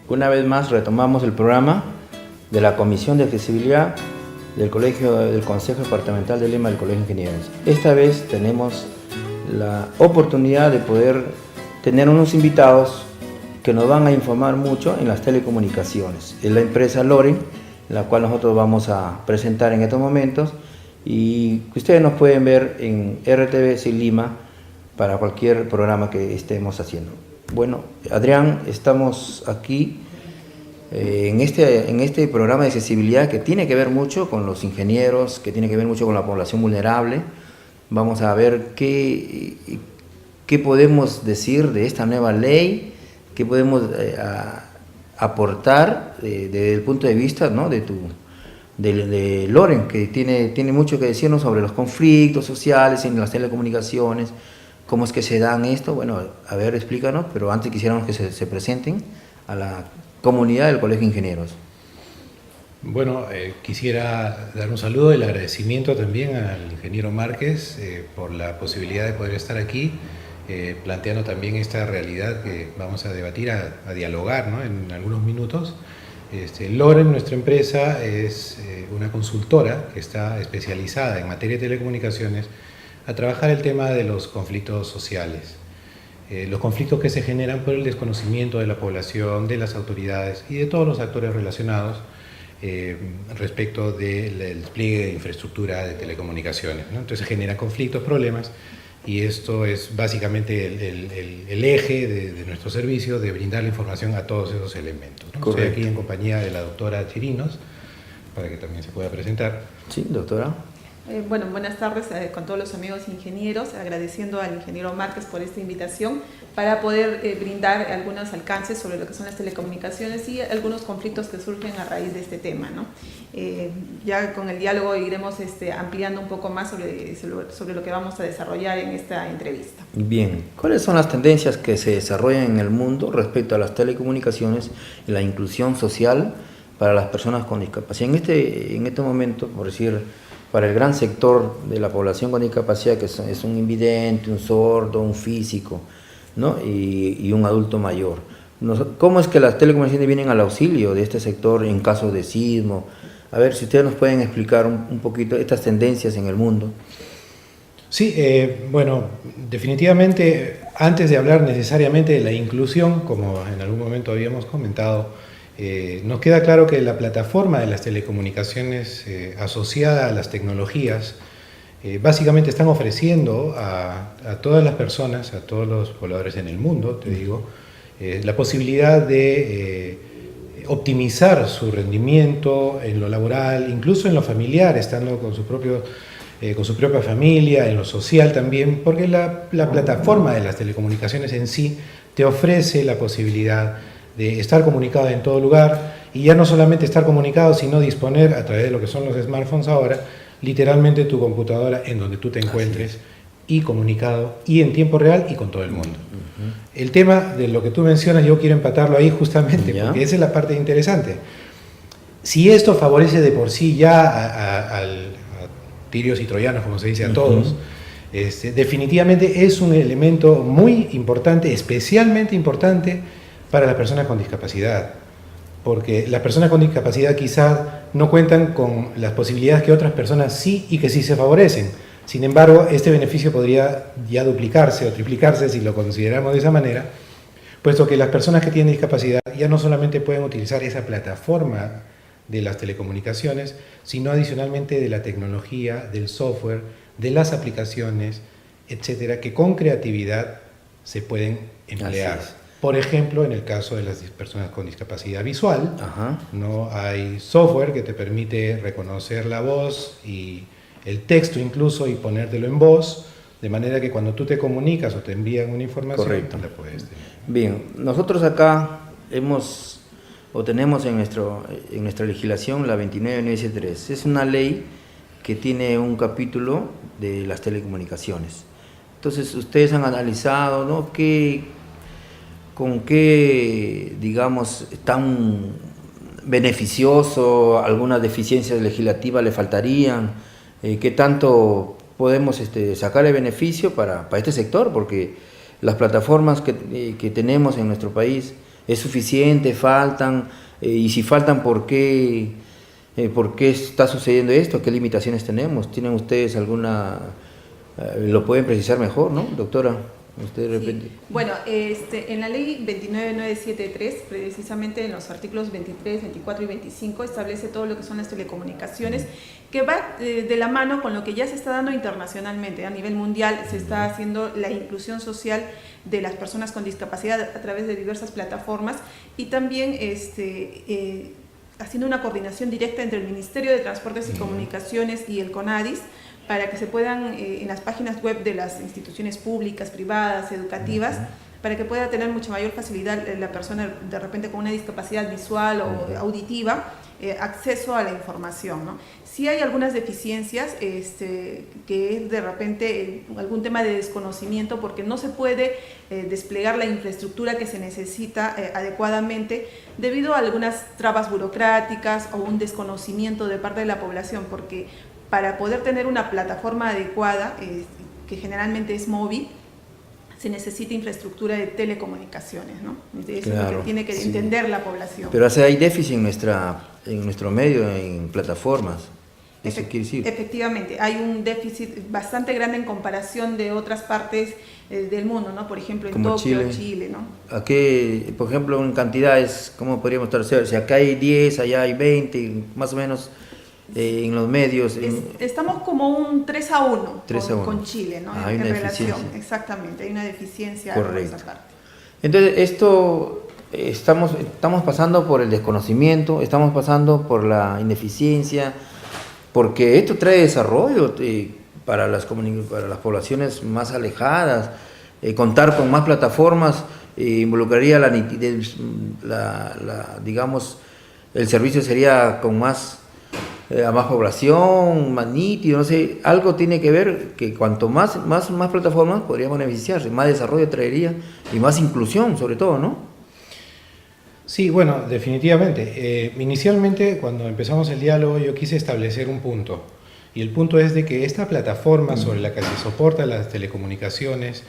Una vez más retomamos el programa de la Comisión de Accesibilidad del Consejo Departamental de Lima del Colegio de Ingenieros. Esta vez tenemos la oportunidad de poder tener unos invitados que nos van a informar mucho en las telecomunicaciones. Es la empresa Loren, la cual nosotros vamos a presentar en estos momentos y ustedes nos pueden ver en RTV Lima para cualquier programa que estemos haciendo. Bueno, Adrián, estamos aquí en este programa de accesibilidad que tiene que ver mucho con los ingenieros, que tiene que ver mucho con la población vulnerable. Vamos a ver qué podemos decir de esta nueva ley, qué podemos aportar desde el punto de vista, ¿no?, de Loren, que tiene mucho que decirnos sobre los conflictos sociales en las telecomunicaciones, cómo es que se dan esto. Bueno, a ver, explícanos, pero antes quisiéramos que se presenten a la comunidad del Colegio de Ingenieros. Bueno, quisiera dar un saludo y el agradecimiento también al ingeniero Márquez por la posibilidad de poder estar aquí, planteando también esta realidad que vamos a debatir, a dialogar, ¿no?, en algunos minutos. Loren, nuestra empresa, es una consultora que está especializada en materia de telecomunicaciones a trabajar el tema de los conflictos sociales. Los conflictos que se generan por el desconocimiento de la población, de las autoridades y de todos los actores relacionados respecto del despliegue de infraestructura de telecomunicaciones, ¿no? Entonces se generan conflictos, problemas, y esto es básicamente el eje de nuestro servicio, de brindar la información a todos esos elementos, ¿no? Estoy aquí en compañía de la doctora Chirinos, para que también se pueda presentar. Sí, doctora. Bueno, buenas tardes con todos los amigos ingenieros, agradeciendo al ingeniero Márquez por esta invitación para poder brindar algunos alcances sobre lo que son las telecomunicaciones y algunos conflictos que surgen a raíz de este tema, ¿no? Ya con el diálogo iremos ampliando un poco más sobre lo que vamos a desarrollar en esta entrevista. Bien, ¿cuáles son las tendencias que se desarrollan en el mundo respecto a las telecomunicaciones y la inclusión social para las personas con discapacidad? En este momento, por decir, para el gran sector de la población con discapacidad, que es un invidente, un sordo, un físico, ¿no?, y un adulto mayor. ¿Cómo es que las telecomunicaciones vienen al auxilio de este sector en casos de sismo? A ver si ustedes nos pueden explicar un poquito estas tendencias en el mundo. Sí, bueno, definitivamente, antes de hablar necesariamente de la inclusión, como en algún momento habíamos comentado, nos queda claro que la plataforma de las telecomunicaciones asociada a las tecnologías básicamente están ofreciendo a todas las personas, a todos los pobladores en el mundo, te digo, la posibilidad de optimizar su rendimiento en lo laboral, incluso en lo familiar, estando con su propia familia, en lo social también, porque la plataforma de las telecomunicaciones en sí te ofrece la posibilidad de estar comunicado en todo lugar, y ya no solamente estar comunicado, sino disponer a través de lo que son los smartphones ahora, literalmente tu computadora en donde tú te encuentres y comunicado y en tiempo real y con todo el mundo. El tema de lo que tú mencionas, yo quiero empatarlo ahí justamente, porque esa es la parte interesante. Si esto favorece de por sí ya a tirios y troyanos, como se dice, a todos, definitivamente es un elemento muy importante, especialmente importante para las personas con discapacidad, porque las personas con discapacidad quizás no cuentan con las posibilidades que otras personas sí, y que sí se favorecen. Sin embargo, este beneficio podría ya duplicarse o triplicarse si lo consideramos de esa manera, puesto que las personas que tienen discapacidad ya no solamente pueden utilizar esa plataforma de las telecomunicaciones, sino adicionalmente de la tecnología, del software, de las aplicaciones, etcétera, que con creatividad se pueden emplear. Por ejemplo, en el caso de las personas con discapacidad visual, no hay software que te permite reconocer la voz y el texto incluso y ponértelo en voz, de manera que cuando tú te comunicas o te envían una información, correcto, la puedes tener. Bien, nosotros acá tenemos en nuestra legislación la 29973. Es una ley que tiene un capítulo de las telecomunicaciones. Entonces, ustedes han analizado, ¿no?, con qué, digamos, tan beneficioso, algunas deficiencias legislativas le faltarían, qué tanto podemos sacarle beneficio para este sector, porque las plataformas que tenemos en nuestro país ¿Es suficiente? ¿Faltan? Y si faltan, ¿por qué está sucediendo esto? ¿Qué limitaciones tenemos? ¿Tienen ustedes alguna... lo pueden precisar mejor, ¿no, doctora? Usted de repente. Sí. Bueno, en la ley 29973, precisamente en los artículos 23, 24 y 25, establece todo lo que son las telecomunicaciones, que va de la mano con lo que ya se está dando internacionalmente. A nivel mundial se está haciendo la inclusión social de las personas con discapacidad a través de diversas plataformas, y también haciendo una coordinación directa entre el Ministerio de Transportes y Comunicaciones y el CONADIS, para que se puedan, en las páginas web de las instituciones públicas, privadas, educativas, para que pueda tener mucha mayor facilidad la persona de repente con una discapacidad visual o auditiva, acceso a la información, ¿no? Sí hay algunas deficiencias, que es de repente algún tema de desconocimiento, porque no se puede desplegar la infraestructura que se necesita adecuadamente debido a algunas trabas burocráticas o un desconocimiento de parte de la población, porque para poder tener una plataforma adecuada, que generalmente es móvil, se necesita infraestructura de telecomunicaciones, ¿no? Eso es lo que tiene que entender la población. Pero hay déficit en nuestro medio, en plataformas. ¿Eso quiere decir? Efectivamente, hay un déficit bastante grande en comparación de otras partes del mundo, ¿no? Por ejemplo, en como Tokio, Chile, ¿no? Aquí, por ejemplo, en cantidades, ¿cómo podríamos estar? Si acá hay 10, allá hay 20, más o menos... en los medios. Estamos como un 3-1, 3-1 con Chile, ¿no? Hay en una relación, deficiencia. exactamente, hay una deficiencia. Correcto. En esa parte. Entonces, esto estamos pasando por el desconocimiento, estamos pasando por la ineficiencia, porque esto trae desarrollo para las poblaciones más alejadas. Contar con más plataformas involucraría la nitidez, digamos, el servicio sería con a más población, más nítido, no sé, algo tiene que ver que cuanto más plataformas podríamos beneficiarse, más desarrollo traería y más inclusión sobre todo, ¿no? Sí, bueno, definitivamente. Inicialmente, cuando empezamos el diálogo, yo quise establecer un punto, y el punto es de que esta plataforma sobre la que se soportan las telecomunicaciones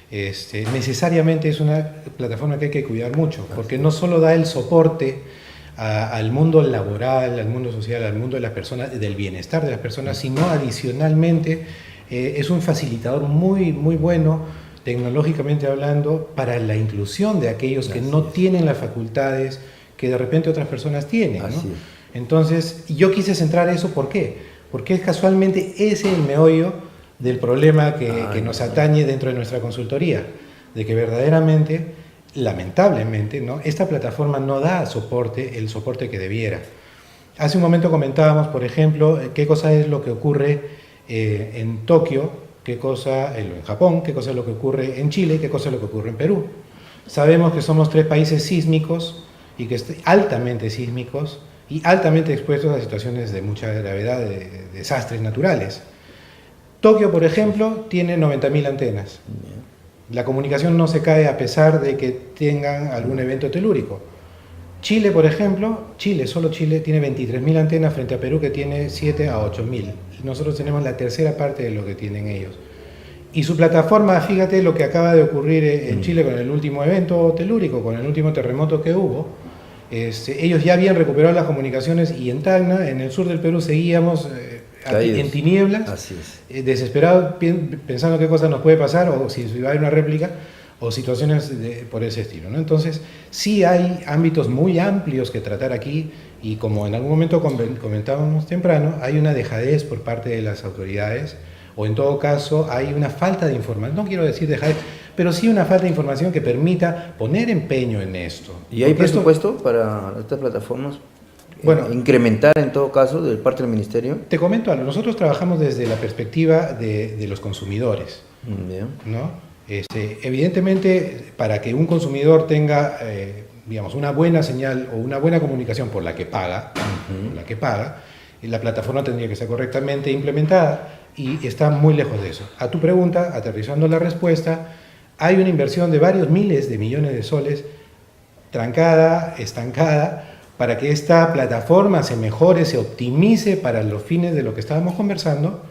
necesariamente es una plataforma que hay que cuidar mucho, porque no solo da el soporte al mundo laboral, al mundo social, al mundo de las personas, del bienestar de las personas, sino adicionalmente es un facilitador muy, muy bueno, tecnológicamente hablando, para la inclusión de aquellos que no tienen las facultades que de repente otras personas tienen, ¿no? Entonces, yo quise centrar eso, ¿por qué? Porque casualmente ese es el meollo del problema que nos atañe dentro de nuestra consultoría, de que verdaderamente, lamentablemente, ¿no?, esta plataforma no da el soporte que debiera. Hace un momento comentábamos, por ejemplo, qué cosa es lo que ocurre en Tokio, qué cosa en Japón, qué cosa es lo que ocurre en Chile, qué cosa es lo que ocurre en Perú. Sabemos que somos 3 países sísmicos y que altamente sísmicos y altamente expuestos a situaciones de mucha gravedad, de desastres naturales. Tokio, por ejemplo, tiene 90.000 antenas. La comunicación no se cae a pesar de que tengan algún evento telúrico. Chile, por ejemplo, solo Chile, tiene 23.000 antenas frente a Perú, que tiene 7 a 8.000. Y nosotros tenemos la tercera parte de lo que tienen ellos. Y su plataforma, fíjate lo que acaba de ocurrir en Chile con el último evento telúrico, con el último terremoto que hubo. Ellos ya habían recuperado las comunicaciones y en Tacna, en el sur del Perú, seguíamos en tinieblas, desesperados, pensando qué cosa nos puede pasar, o si va a haber una réplica, o situaciones por ese estilo, ¿no? Entonces, sí hay ámbitos muy amplios que tratar aquí, y como en algún momento comentábamos temprano, hay una dejadez por parte de las autoridades, o en todo caso hay una falta de información, no quiero decir dejadez, pero sí una falta de información que permita poner empeño en esto. ¿Y hay presupuesto para estas plataformas? Bueno, incrementar en todo caso de parte del ministerio. Te comento algo, nosotros trabajamos desde la perspectiva de los consumidores, ¿no? Evidentemente, para que un consumidor tenga, digamos, una buena señal o una buena comunicación por la que paga, la plataforma tendría que estar correctamente implementada, y está muy lejos de eso. A tu pregunta, aterrizando la respuesta, hay una inversión de varios miles de millones de soles trancada, estancada, para que esta plataforma se mejore, se optimice para los fines de lo que estábamos conversando,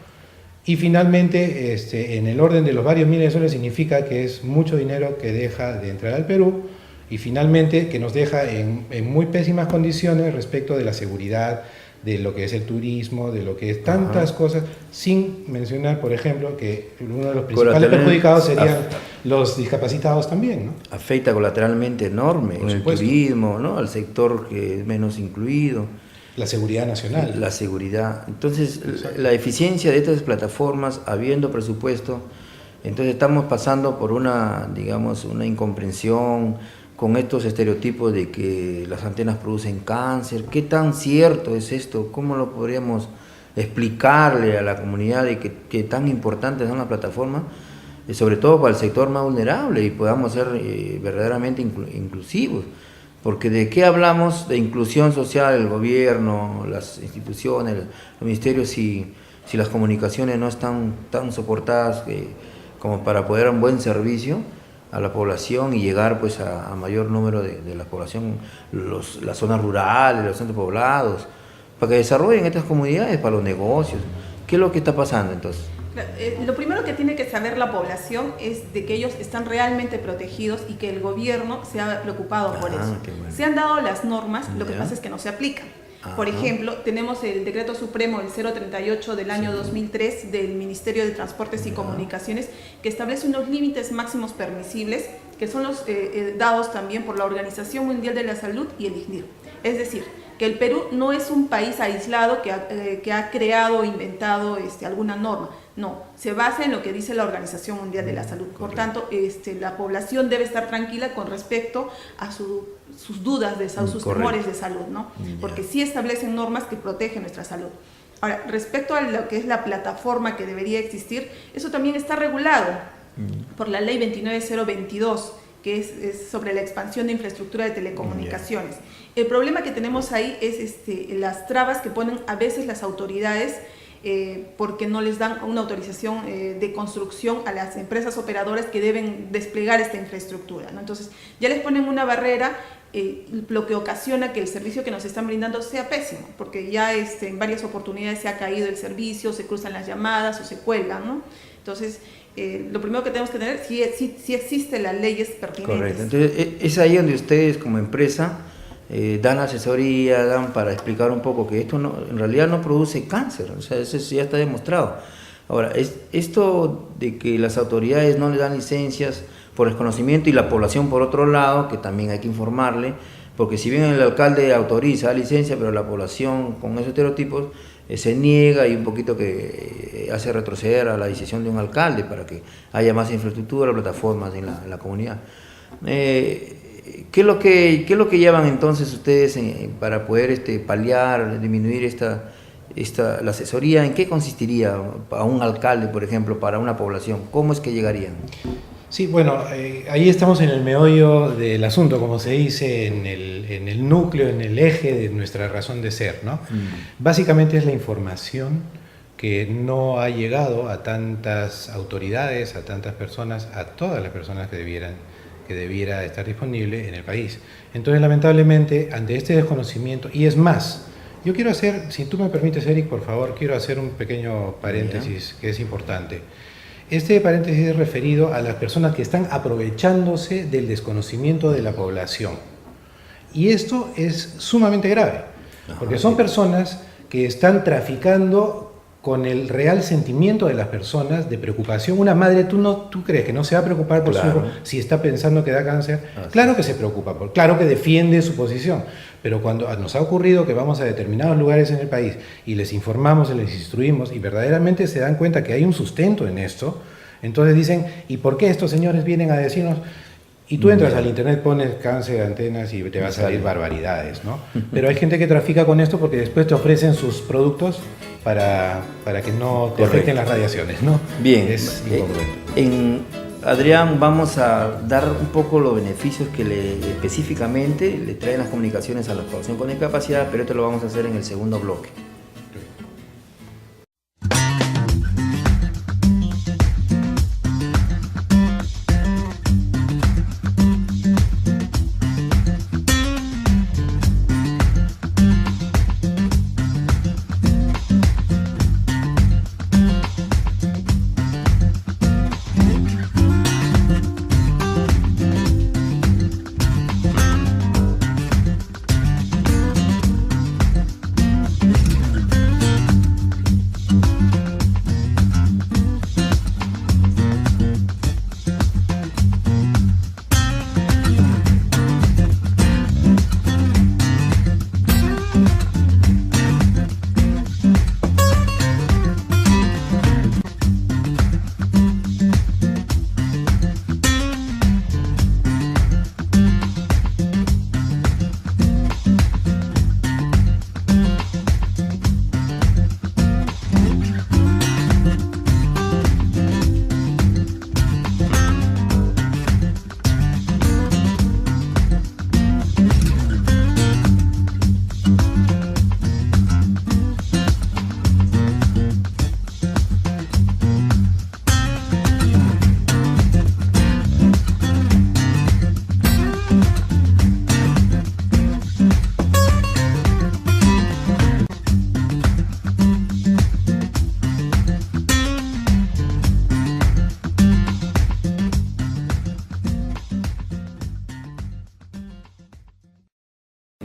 y finalmente en el orden de los varios miles de soles significa que es mucho dinero que deja de entrar al Perú, y finalmente que nos deja en muy pésimas condiciones respecto de la seguridad, de lo que es el turismo, de lo que es tantas cosas, sin mencionar, por ejemplo, que uno de los principales perjudicados serían los discapacitados también, ¿no? Afecta colateralmente enorme en el turismo, ¿no? Al sector que es menos incluido. La seguridad nacional. La seguridad. Entonces, la eficiencia de estas plataformas, habiendo presupuesto, entonces estamos pasando por una, digamos, una incomprensión con estos estereotipos de que las antenas producen cáncer. ¿Qué tan cierto es esto? ¿Cómo lo podríamos explicarle a la comunidad de que tan importantes son las plataformas, sobre todo para el sector más vulnerable, y podamos ser verdaderamente inclusivos? Porque ¿de qué hablamos de inclusión social, el gobierno, las instituciones, los ministerios, si las comunicaciones no están tan soportadas como para poder dar un buen servicio a la población y llegar pues a mayor número de la población, las zonas rurales, los centros poblados, para que desarrollen estas comunidades para los negocios? ¿Qué es lo que está pasando entonces? Lo primero que tiene que saber la población es de que ellos están realmente protegidos y que el gobierno se ha preocupado por eso. Bueno. Se han dado las normas, lo que pasa es que no se aplican. Por ejemplo, tenemos el Decreto Supremo, el 038 del año 2003 del Ministerio de Transportes y Comunicaciones, que establece unos límites máximos permisibles, que son los dados también por la Organización Mundial de la Salud y el ICNIR. Es decir, que el Perú no es un país aislado que ha creado o inventado alguna norma. No, se basa en lo que dice la Organización Mundial de la Salud. Por tanto, la población debe estar tranquila con respecto a sus dudas de salud, sus temores de salud, ¿no? Porque sí establecen normas que protegen nuestra salud. Ahora, respecto a lo que es la plataforma que debería existir, eso también está regulado por la Ley 29022, que es sobre la expansión de infraestructura de telecomunicaciones. El problema que tenemos ahí es las trabas que ponen a veces las autoridades porque no les dan una autorización de construcción a las empresas operadoras que deben desplegar esta infraestructura, ¿no? Entonces ya les ponen una barrera, lo que ocasiona que el servicio que nos están brindando sea pésimo, porque ya en varias oportunidades se ha caído el servicio, se cruzan las llamadas o se cuelgan, ¿no? Entonces lo primero que tenemos que tener, si existen las leyes pertinentes. Correcto, entonces es ahí donde ustedes como empresa dan asesoría, dan para explicar un poco que esto en realidad no produce cáncer, o sea, eso ya está demostrado. Ahora, esto de que las autoridades no le dan licencias por desconocimiento y la población por otro lado, que también hay que informarle, porque si bien el alcalde autoriza la licencia, pero la población con esos estereotipos se niega y un poquito que hace retroceder a la decisión de un alcalde para que haya más infraestructura, plataformas en la comunidad. ¿Qué es lo que llevan entonces ustedes para poder paliar, disminuir la asesoría? ¿En qué consistiría a un alcalde, por ejemplo, para una población? ¿Cómo es que llegarían? Sí, bueno, ahí estamos en el meollo del asunto, como se dice, en el núcleo, en el eje de nuestra razón de ser, ¿no? Básicamente es la información que no ha llegado a tantas autoridades, a tantas personas, a todas las personas que debiera estar disponible en el país. Entonces, lamentablemente, ante este desconocimiento, y es más, yo quiero hacer, si tú me permites, Eric, por favor, quiero hacer un pequeño paréntesis que es importante. Este paréntesis es referido a las personas que están aprovechándose del desconocimiento de la población. Y esto es sumamente grave, porque son personas que están traficando con el real sentimiento de las personas de preocupación. Una madre, ¿tú crees que no se va a preocupar por su hijo si está pensando que da cáncer? Claro que se preocupa, claro que defiende su posición, pero cuando nos ha ocurrido que vamos a determinados lugares en el país y les informamos, y les instruimos y verdaderamente se dan cuenta que hay un sustento en esto, entonces dicen, ¿y por qué estos señores vienen a decirnos? Y tú entras al internet, pones cáncer de antenas y te va a salir barbaridades, ¿no? Pero hay gente que trafica con esto porque después te ofrecen sus productos para que no te afecten las radiaciones, ¿no? Bien, es incongruente. Adrián, vamos a dar un poco los beneficios que específicamente le traen las comunicaciones a la población con discapacidad, pero esto lo vamos a hacer en el segundo bloque.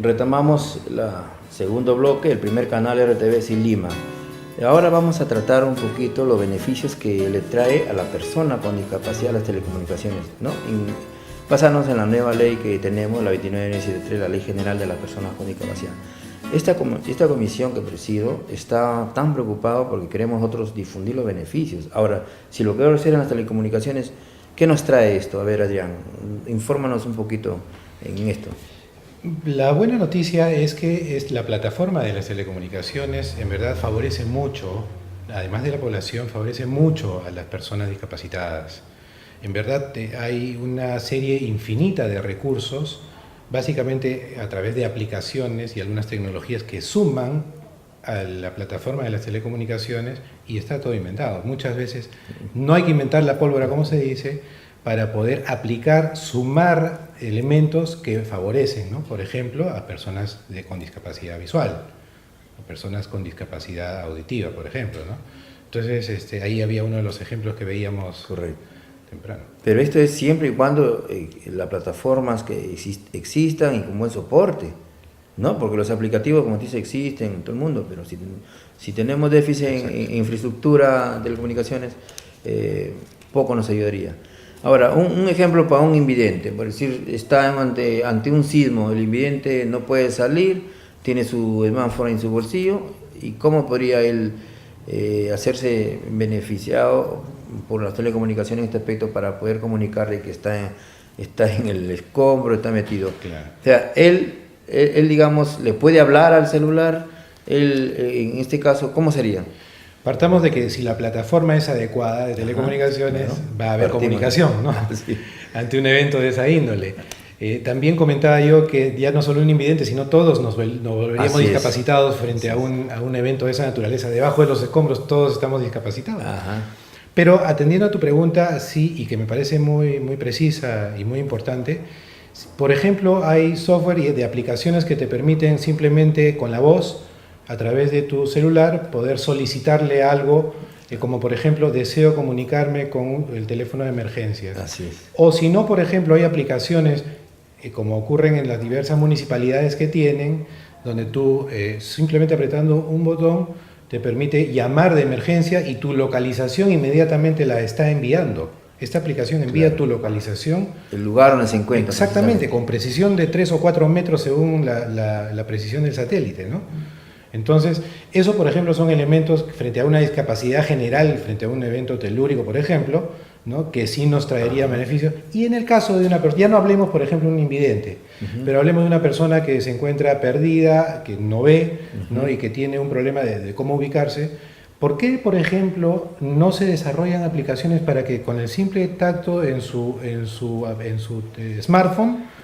Retomamos el segundo bloque, el primer canal RTV Sin Lima. Ahora vamos a tratar un poquito los beneficios que le trae a la persona con discapacidad las telecomunicaciones, ¿no? Basándonos en la nueva ley que tenemos, la 29.973, la Ley General de las Personas con Discapacidad. Esta comisión que presido está tan preocupada porque queremos nosotros difundir los beneficios. Ahora, si lo que quiero hacer en las telecomunicaciones, ¿qué nos trae esto? A ver, Adrián, infórmanos un poquito en esto. La buena noticia es que la plataforma de las telecomunicaciones en verdad favorece mucho, además de la población, favorece mucho a las personas discapacitadas. En verdad hay una serie infinita de recursos, básicamente a través de aplicaciones y algunas tecnologías que suman a la plataforma de las telecomunicaciones, y está todo inventado. Muchas veces no hay que inventar la pólvora, como se dice, para poder aplicar, sumar elementos que favorecen, ¿no? Por ejemplo, a personas con discapacidad visual, o personas con discapacidad auditiva, por ejemplo, ¿no? Entonces, ahí había uno de los ejemplos que veíamos. Correcto. Temprano. Pero esto es siempre y cuando las plataformas que existan y con buen soporte, ¿no? Porque los aplicativos, como dice, existen en todo el mundo, pero si tenemos déficit en infraestructura de telecomunicaciones, poco nos ayudaría. Ahora, un ejemplo para un invidente, por decir, está ante un sismo, el invidente no puede salir, tiene su smartphone en su bolsillo, ¿y cómo podría él hacerse beneficiado por las telecomunicaciones en este aspecto para poder comunicarle que está en el escombro, está metido? Claro. O sea, él, digamos, le puede hablar al celular, en este caso, ¿cómo sería? Partamos de que si la plataforma es adecuada de telecomunicaciones, va a haber comunicación, ¿no? Sí. Ante un evento de esa índole. También comentaba yo que ya no solo un invidente, sino todos nos volveríamos discapacitados frente a un evento de esa naturaleza. Debajo de los escombros todos estamos discapacitados. Ajá. Pero atendiendo a tu pregunta, sí, y que me parece muy, muy precisa y muy importante, por ejemplo, hay software de aplicaciones que te permiten simplemente con la voz, a través de tu celular, poder solicitarle algo, como por ejemplo, deseo comunicarme con el teléfono de emergencias. Así es. O si no, por ejemplo, hay aplicaciones, como ocurren en las diversas municipalidades que tienen, donde tú simplemente apretando un botón te permite llamar de emergencia y tu localización inmediatamente la está enviando. Esta aplicación envía tu localización. El lugar donde se encuentra. Exactamente, con precisión de 3 o 4 metros según la precisión del satélite, ¿no? Entonces, eso por ejemplo son elementos frente a una discapacidad general, frente a un evento telúrico, por ejemplo, ¿no? Que sí nos traería beneficios. Y en el caso de una persona, ya no hablemos por ejemplo de un invidente, pero hablemos de una persona que se encuentra perdida, que no ve, ¿no? Y que tiene un problema de cómo ubicarse. ¿Por qué, por ejemplo, no se desarrollan aplicaciones para que con el simple tacto en su smartphone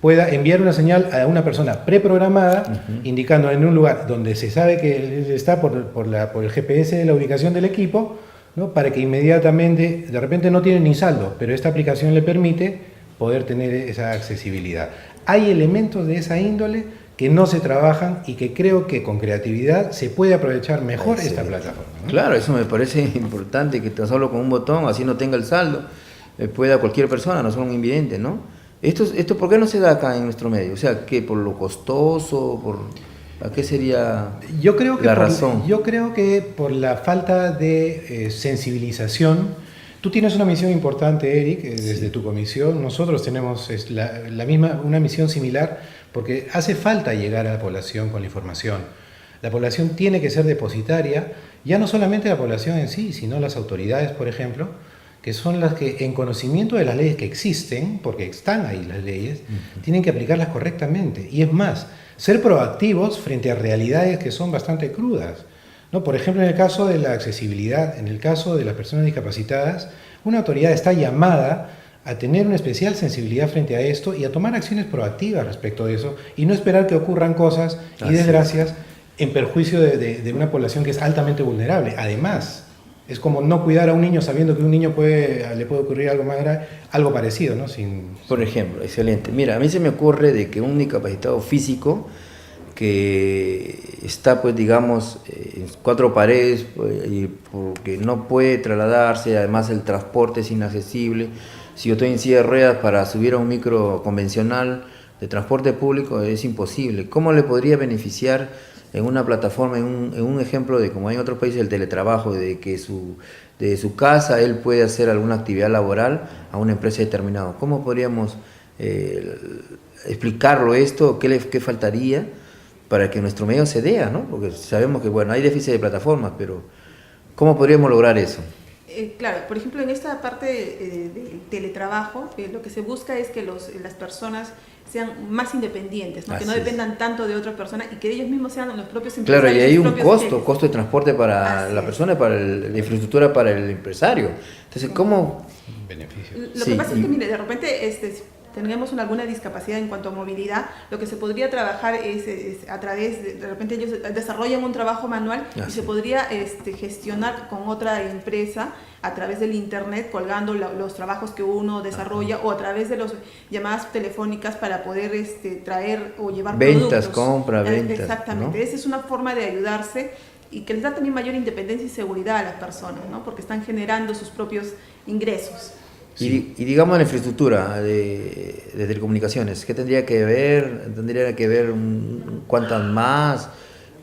pueda enviar una señal a una persona preprogramada, indicando en un lugar donde se sabe que él está por el GPS de la ubicación del equipo, ¿no? Para que inmediatamente, de repente no tiene ni saldo, pero esta aplicación le permite poder tener esa accesibilidad. Hay elementos de esa índole que no se trabajan y que creo que con creatividad se puede aprovechar mejor esta plataforma, ¿no? Claro, eso me parece importante, que tan solo con un botón, así no tenga el saldo, pueda cualquier persona, no solo un invidente, ¿no? ¿Esto por qué no se da acá en nuestro medio? O sea, ¿qué? ¿Por lo costoso? ¿A qué sería la razón? Yo creo que por la falta de sensibilización. Tú tienes una misión importante, Eric, desde tu comisión. Nosotros tenemos una misión similar, porque hace falta llegar a la población con la información. La población tiene que ser depositaria, ya no solamente la población en sí, sino las autoridades, por ejemplo, que son las que, en conocimiento de las leyes que existen, porque están ahí las leyes, tienen que aplicarlas correctamente. Y es más, ser proactivos frente a realidades que son bastante crudas, ¿no? Por ejemplo, en el caso de la accesibilidad, en el caso de las personas discapacitadas, una autoridad está llamada a tener una especial sensibilidad frente a esto y a tomar acciones proactivas respecto de eso, y no esperar que ocurran cosas y desgracias en perjuicio de una población que es altamente vulnerable. Además, es como no cuidar a un niño sabiendo que a un niño le puede ocurrir algo más grave, algo parecido, ¿no? Por ejemplo, excelente. Mira, a mí se me ocurre de que un discapacitado físico que está, pues digamos, en 4 paredes, pues, y porque no puede trasladarse, además el transporte es inaccesible. Si yo estoy en silla de ruedas, para subir a un micro convencional de transporte público es imposible. ¿Cómo le podría beneficiar en una plataforma, en un ejemplo de como hay en otros países el teletrabajo, de que de su casa él puede hacer alguna actividad laboral a una empresa determinada? ¿Cómo podríamos explicarlo esto? ¿Qué faltaría para que nuestro medio se dé, ¿no? Porque sabemos que bueno, hay déficit de plataformas, pero ¿cómo podríamos lograr eso? Claro, por ejemplo, en esta parte del teletrabajo, lo que se busca es que las personas sean más independientes, ¿no? Que no dependan tanto de otra persona y que ellos mismos sean los propios empresarios. Claro, y hay un jefes. costo de transporte para la persona, para la infraestructura para el empresario. Entonces, ¿cómo? Beneficio. Lo que pasa es que, mire, de repente si tenemos alguna discapacidad en cuanto a movilidad, lo que se podría trabajar es a través, de repente ellos desarrollan un trabajo manual y se podría gestionar con otra empresa a través del internet, colgando los trabajos que uno desarrolla o a través de las llamadas telefónicas para poder traer o llevar ventas, productos. compra, ventas. Exactamente, ¿no? esa es una forma de ayudarse y que les da también mayor independencia y seguridad a las personas, ¿no? Porque están generando sus propios ingresos. Y digamos la infraestructura de telecomunicaciones, ¿qué tendría que ver? ¿Tendría que ver cuántas más?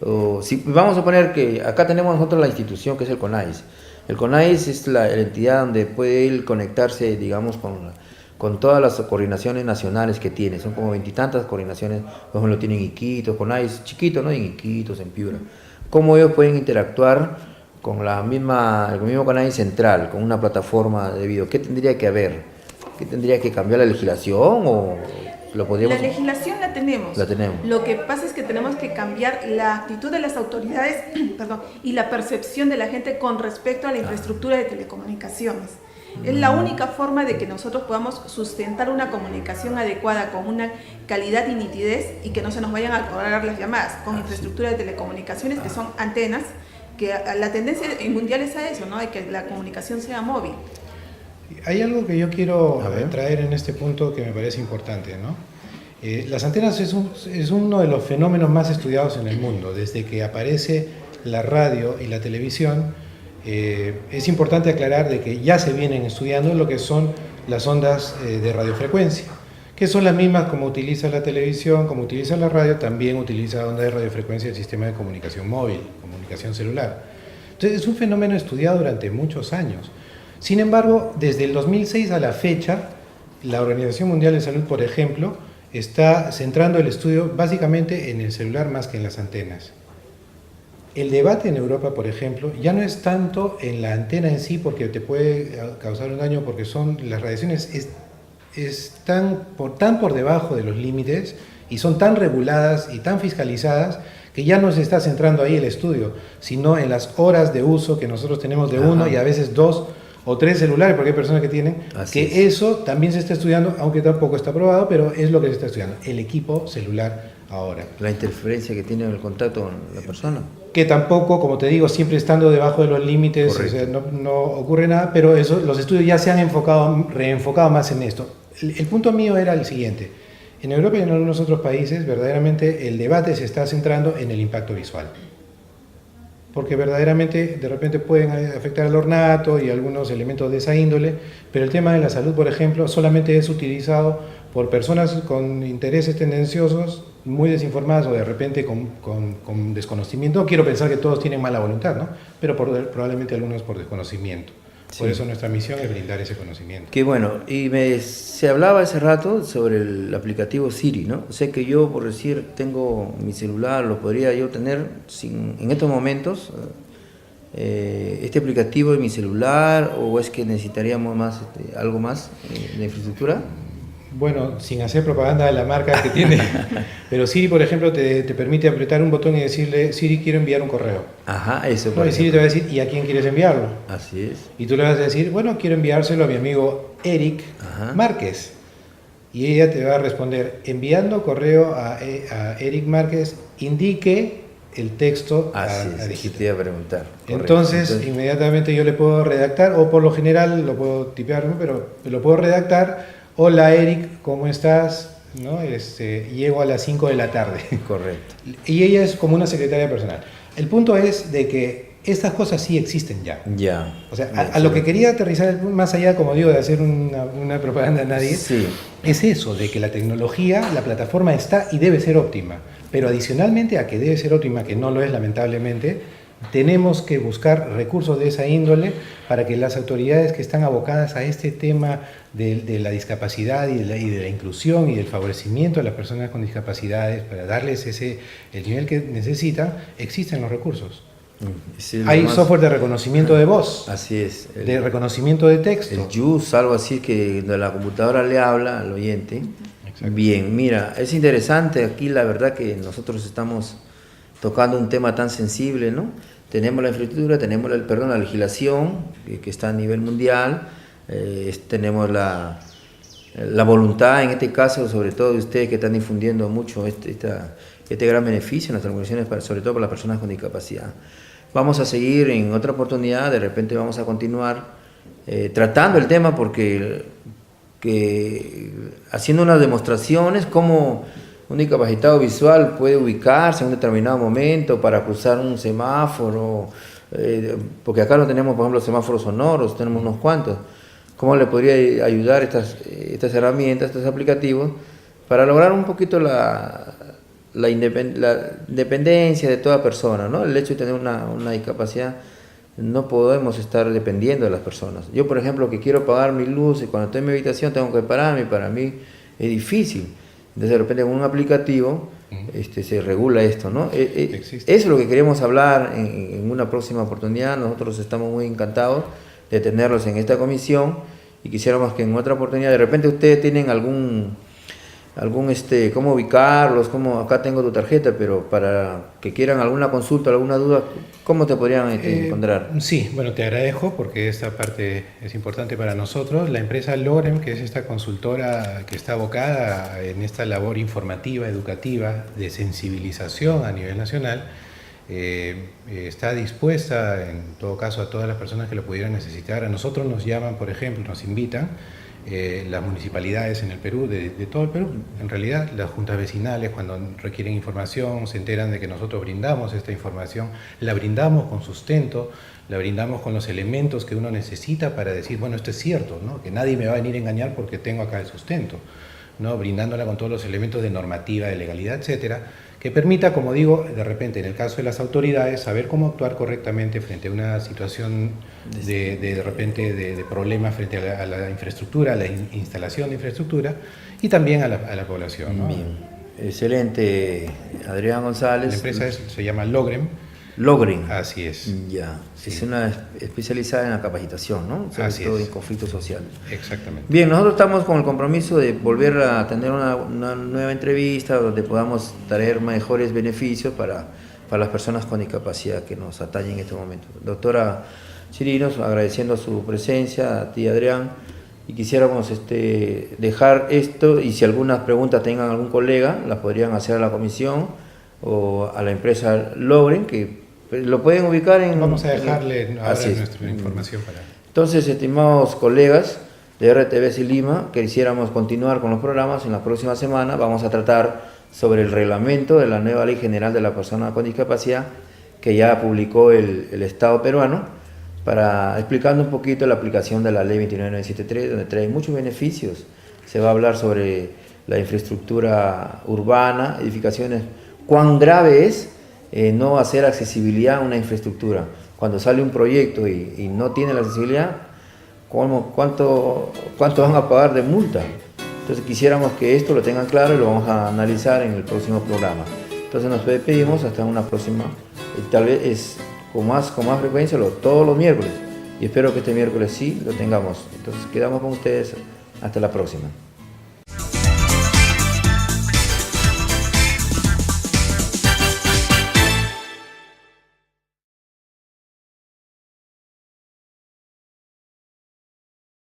O, si vamos a poner que acá tenemos nosotros la institución que es el CONAIS. El CONAIS es la entidad donde puede ir conectarse, digamos, con todas las coordinaciones nacionales que tiene. Son como 20 y tantas coordinaciones, por ejemplo, tienen Iquitos, CONAIS chiquito, ¿no? En Iquitos, en Piura. ¿Cómo ellos pueden interactuar con el mismo CONAIS central, con una plataforma de video? ¿Qué tendría que haber? ¿Qué tendría que cambiar la legislación o lo podríamos? La legislación la tenemos. La tenemos. Lo que pasa es que tenemos que cambiar la actitud de las autoridades perdón, y la percepción de la gente con respecto a la infraestructura de telecomunicaciones. Es la única forma de que nosotros podamos sustentar una comunicación adecuada con una calidad y nitidez y que no se nos vayan a cobrar las llamadas con infraestructura de telecomunicaciones que son antenas, que la tendencia mundial es a eso, ¿no? De que la comunicación sea móvil. Hay algo que yo quiero traer en este punto que me parece importante, ¿no? Las antenas es uno de los fenómenos más estudiados en el mundo. Desde que aparece la radio y la televisión, es importante aclarar de que ya se vienen estudiando lo que son las ondas de radiofrecuencia, que son las mismas como utiliza la televisión, como utiliza la radio, también utiliza ondas de radiofrecuencia el sistema de comunicación móvil, comunicación celular. Entonces es un fenómeno estudiado durante muchos años. Sin embargo, desde el 2006 a la fecha, la Organización Mundial de Salud, por ejemplo, está centrando el estudio básicamente en el celular más que en las antenas. El debate en Europa, por ejemplo, ya no es tanto en la antena en sí, porque te puede causar un daño, porque las radiaciones están tan por debajo de los límites y son tan reguladas y tan fiscalizadas que ya no se está centrando ahí el estudio, sino en las horas de uso que nosotros tenemos de uno y a veces 2 o 3 celulares, porque hay personas que tienen, eso también se está estudiando, aunque tampoco está aprobado, pero es lo que se está estudiando, el equipo celular ahora. La interferencia que tiene en el contacto con la persona. Que tampoco, como te digo, siempre estando debajo de los límites, o sea, no ocurre nada, pero los estudios ya se han reenfocado más en esto. El punto mío era el siguiente: en Europa y en algunos otros países, verdaderamente el debate se está centrando en el impacto visual. Porque verdaderamente de repente pueden afectar al ornato y algunos elementos de esa índole, pero el tema de la salud, por ejemplo, solamente es utilizado por personas con intereses tendenciosos, muy desinformadas o de repente con desconocimiento. No quiero pensar que todos tienen mala voluntad, ¿no? Pero probablemente algunos por desconocimiento. Por eso nuestra misión es brindar ese conocimiento. Qué bueno. Y se hablaba hace rato sobre el aplicativo Siri, ¿no? O sea que yo, por decir, tengo mi celular, lo podría yo tener en estos momentos, este aplicativo en mi celular, o es que necesitaríamos más algo más de infraestructura. Bueno, sin hacer propaganda de la marca que tiene, pero Siri, por ejemplo, te permite apretar un botón y decirle: Siri, quiero enviar un correo. Ajá, eso. No, y Siri te va a decir: ¿y a quién quieres enviarlo? Así es. Y tú le vas a decir: bueno, quiero enviárselo a mi amigo Eric Márquez. Y ella te va a responder: enviando correo a Eric Márquez, indique el texto a digitar. Te iba a preguntar. Entonces, inmediatamente yo le puedo redactar, o por lo general lo puedo tipear, ¿no? Pero lo puedo redactar: hola Eric, ¿cómo estás? ¿No? Llego a las 5 de la tarde. Correcto. Y ella es como una secretaria personal. El punto es de que estas cosas sí existen ya. Ya. O sea, a lo que quería aterrizar, más allá, como digo, de hacer una propaganda a nadie, Sí. es eso, de que la tecnología, la plataforma está y debe ser óptima. Pero adicionalmente a que debe ser óptima, que no lo es lamentablemente, tenemos que buscar recursos de esa índole para que las autoridades que están abocadas a este tema de la discapacidad y de la inclusión y del favorecimiento a las personas con discapacidades, para darles el nivel que necesitan, existen los recursos. Sí, Hay software de reconocimiento de voz, así es. de reconocimiento de texto. El JUS, algo así que de la computadora le habla al oyente. Exacto. Bien, mira, es interesante aquí la verdad que nosotros estamos tocando un tema tan sensible, ¿no? Tenemos la infraestructura, tenemos la legislación que está a nivel mundial, tenemos la voluntad, en este caso, sobre todo de ustedes que están difundiendo mucho este gran beneficio en las organizaciones, sobre todo para las personas con discapacidad. Vamos a seguir en otra oportunidad, de repente vamos a continuar tratando el tema porque haciendo unas demostraciones cómo un discapacitado visual puede ubicarse en un determinado momento para cruzar un semáforo, porque acá no tenemos, por ejemplo, semáforos sonoros, tenemos unos cuantos. ¿Cómo le podría ayudar estas herramientas, estos aplicativos, para lograr un poquito la independencia de toda persona, ¿no? El hecho de tener una discapacidad, no podemos estar dependiendo de las personas. Yo, por ejemplo, que quiero pagar mi luz y cuando estoy en mi habitación tengo que pararme, para mí es difícil. Entonces, de repente, con un aplicativo se regula esto, ¿no? Eso es lo que queremos hablar en una próxima oportunidad. Nosotros estamos muy encantados de tenerlos en esta comisión y quisiéramos que en otra oportunidad, de repente, ustedes tienen algún cómo ubicarlos, acá tengo tu tarjeta, pero para que quieran alguna consulta, alguna duda, ¿cómo te podrían encontrar? Sí, bueno, te agradezco porque esta parte es importante para nosotros. La empresa Logrem, que es esta consultora que está abocada en esta labor informativa, educativa, de sensibilización a nivel nacional, está dispuesta, en todo caso, a todas las personas que lo pudieran necesitar. A nosotros nos llaman, por ejemplo, nos invitan las municipalidades en el Perú, de todo el Perú, en realidad, las juntas vecinales, cuando requieren información, se enteran de que nosotros brindamos esta información, la brindamos con sustento, la brindamos con los elementos que uno necesita para decir, bueno, esto es cierto, ¿no? Que nadie me va a venir a engañar porque tengo acá el sustento, ¿no? Brindándola con todos los elementos de normativa, de legalidad, etcétera, que permita, como digo, de repente, en el caso de las autoridades, saber cómo actuar correctamente frente a una situación de repente de problema frente a la infraestructura, a la instalación de infraestructura y también a la población, ¿no? Bien, excelente, Adrián González. La empresa se llama Logrem. Logrem. Así es. Ya, Sí. es una especializada en la capacitación, ¿no? Sobre Así todo es. en conflictos sociales. Exactamente. Bien, nosotros estamos con el compromiso de volver a tener una nueva entrevista donde podamos traer mejores beneficios para las personas con discapacidad que nos atañen en este momento. Doctora Chirinos, agradeciendo su presencia, a ti, Adrián, y quisiéramos dejar esto, y si algunas preguntas tengan algún colega, las podrían hacer a la comisión o a la empresa Logrem, que lo pueden ubicar en... Vamos a dejarle ahora Así es. nuestra información para... Entonces, estimados colegas de RTVC Lima, quisiéramos continuar con los programas. En la próxima semana vamos a tratar sobre el reglamento de la nueva Ley General de la Persona con Discapacidad que ya publicó el Estado peruano, explicando un poquito la aplicación de la Ley 29973, donde trae muchos beneficios. Se va a hablar sobre la infraestructura urbana, edificaciones, cuán grave es no hacer accesibilidad a una infraestructura. Cuando sale un proyecto y no tiene la accesibilidad, ¿cuánto van a pagar de multa? Entonces quisiéramos que esto lo tengan claro y lo vamos a analizar en el próximo programa. Entonces nos despedimos hasta una próxima, tal vez con más frecuencia, todos los miércoles. Y espero que este miércoles sí lo tengamos. Entonces quedamos con ustedes hasta la próxima.